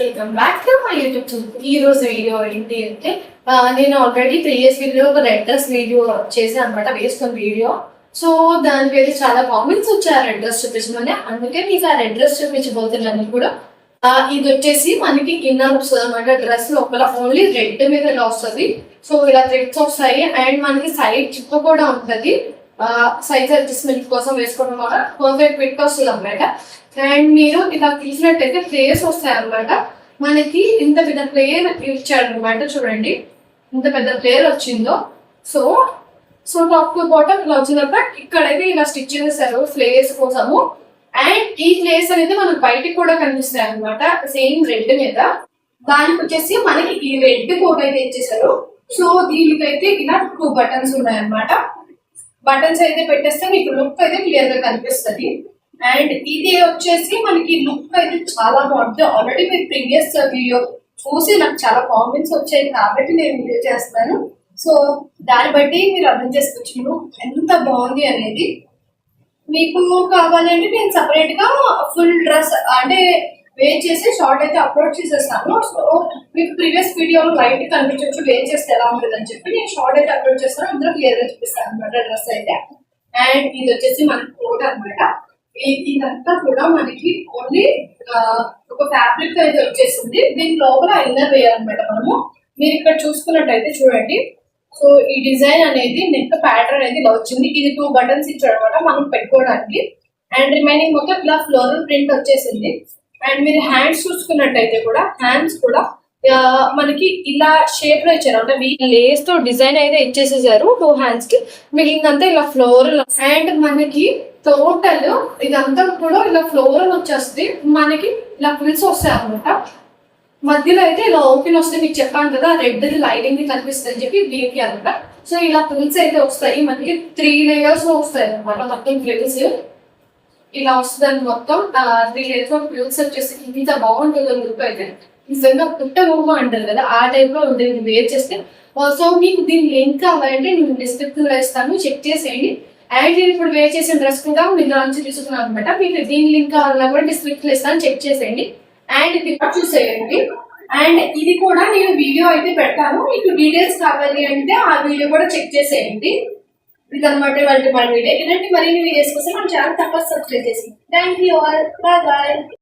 Welcome back to my YouTube channel. ఈ రోజు video ఏంటి అంటే నేను ఆల్రెడీ 3 years వీడియో ఒక రెడ్ డ్రెస్ వీడియో చేశాను అనమాట, వేసుకున్న వీడియో. సో దాని పేరు చాలా కామెంట్స్ వచ్చాయి రెడ్ డ్రెస్ చూపించమని, అందుకే మీకు ఆ రెడ్ డ్రెస్ చూపించబోతున్నాను కూడా. ఇది వచ్చేసి మనకి కింద వస్తుంది అనమాట, డ్రెస్ లోపల ఓన్లీ రెడ్ మీద ఇలా వస్తుంది. సో ఇలా థ్రెడ్స్ వస్తాయి అండ్ మనకి సైడ్ చిప్ కూడా ఉంటుంది. సైజ్ అడ్జస్ట్మెంట్ కోసం వేసుకోవడం వల్ల పర్ఫెక్ట్ ఫిట్ వస్తుంది అనమాట. అండ్ మీరు ఇలా తీసినట్టయితే ప్లేయర్స్ వస్తాయి అనమాట. మనకి ఇంత పెద్ద ప్లేయర్ ఇచ్చాడు అనమాట, చూడండి ఇంత పెద్ద ప్లేయర్ వచ్చిందో. So so top to bottom ఇలా వచ్చినప్పుడు ఇక్కడైతే ఇలా స్టిచ్ చేస్తారు ప్లేయర్స్ కోసము. అండ్ ఈ ప్లేస్ అనేది మనకు బయటికి కూడా కనిపిస్తాయి అనమాట, సేమ్ రెడ్ మీద. దానికి వచ్చేసి మనకి ఈ రెడ్ కోట్ అయితే ఇచ్చేసారు. సో దీనికైతే ఇలా 2 బటన్స్ ఉన్నాయన్నమాట. బటన్స్ అయితే పెట్టేస్తే మీకు లుక్ అయితే క్లియర్ గా కనిపిస్తుంది. అండ్ ఇది వచ్చేసి మనకి లుక్ అయితే చాలా బాగుంటుంది. ఆల్రెడీ మీరు ప్రీవియస్ వీడియో చూసి నాకు చాలా కామెంట్స్ వచ్చాయి కాబట్టి నేను వీడియో చేస్తున్నాను. సో దాన్ని బట్టి మీరు అర్థం చేసుకోవచ్చు ఎంత బాగుంది అనేది. మీకు కావాలంటే నేను సపరేట్ గా ఫుల్ డ్రెస్ అంటే వేర్ చేసి షార్ట్ అయితే అప్లోడ్ చేసేస్తాను. సో మీకు ప్రీవియస్ వీడియోలో లైట్ కనిపించవచ్చు వేర్ చేస్తే ఎలా ఉంటుంది అని చెప్పి నేను షార్ట్ అయితే అప్లోడ్ చేస్తాను, అందులో క్లియర్ గా చూపిస్తాను అనమాట డ్రెస్ అయితే. అండ్ ఇది వచ్చేసి మనకి కోట్ అనమాట. ఇదంతా కూడా మనకి ఓన్లీ ఒక ఫ్యాబ్రిక్ అయితే వచ్చేసింది. దీని లోపల ఇన్నర్ వేర్ అనమాట మనము. మీరు ఇక్కడ చూసుకున్నట్టయితే చూడండి. సో ఈ డిజైన్ అనేది నెక్ ప్యాటర్న్ అనేది ఇలా వచ్చింది. ఇది 2 బటన్స్ ఇచ్చాడు అనమాట మనం పెట్టుకోవడానికి. అండ్ రిమైనింగ్ మొత్తం ఇలా ఫ్లోరల్ ప్రింట్ వచ్చేసింది. అండ్ మీరు హ్యాండ్స్ చూసుకున్నట్టయితే కూడా హ్యాండ్స్ కూడా మనకి ఇలా షేప్ లో ఇచ్చారు అంటే లేస్ తో డిజైన్ అయితే ఇచ్చేసేసారు 2 హ్యాండ్స్ కి. మిగిలినంతా ఇలా ఫ్లోరల్. అండ్ మనకి టోటల్ ఇదంతా కూడా ఇలా ఫ్లోరల్ వచ్చేస్తుంది. మనకి ఇలా ఫ్రిల్స్ వస్తాయి అనమాట. మధ్యలో అయితే ఇలా ఓపెన్ వస్తాయి. మీకు చెప్పాను కదా రెడ్ లైటింగ్ కనిపిస్తుంది అని చెప్పి దీనికి అనమాట. సో ఇలా ఫ్రిల్స్ అయితే వస్తాయి మనకి 3 layers లో వస్తాయి అనమాట. మొత్తం ఫ్రిల్స్ ఇలా వస్తుంది మొత్తం 3 layers లో ఫ్రిల్స్ వచ్చేసి ఇంత బాగుంటుంది లుక్ అయితే. నిజంగా పుట్ట బొమ్మ అంటారు కదా ఆ టైప్ లో ఉంటుంది వేర్ చేస్తే. సో మీకు దీని లింక్ కావాలంటే నేను డిస్క్రిప్షన్ లో ఇస్తాను, చెక్ చేసేయండి. అండ్ నేను ఇప్పుడు వేర్ చేసిన డ్రెస్ కూడా మీరు నుంచి తీసుకున్నాను అనమాట. మీకు దీని లింక్ కావాలన్నా కూడా డిస్క్రిప్షన్ ఇస్తాను, చెక్ చేసేయండి. అండ్ ఇది చూసేయండి. అండ్ ఇది కూడా నేను వీడియో అయితే పెడతాను, మీకు డీటెయిల్స్ కావాలి అంటే ఆ వీడియో కూడా చెక్ చేసేయండి. ఇదనమాట వాళ్ళ వీడియో. ఇలాంటి మరిన్ని వీడియోస్ కోసం మన ఛానల్ తప్పక సబ్స్క్రైబ్ చేసి. Thank you all, bye bye.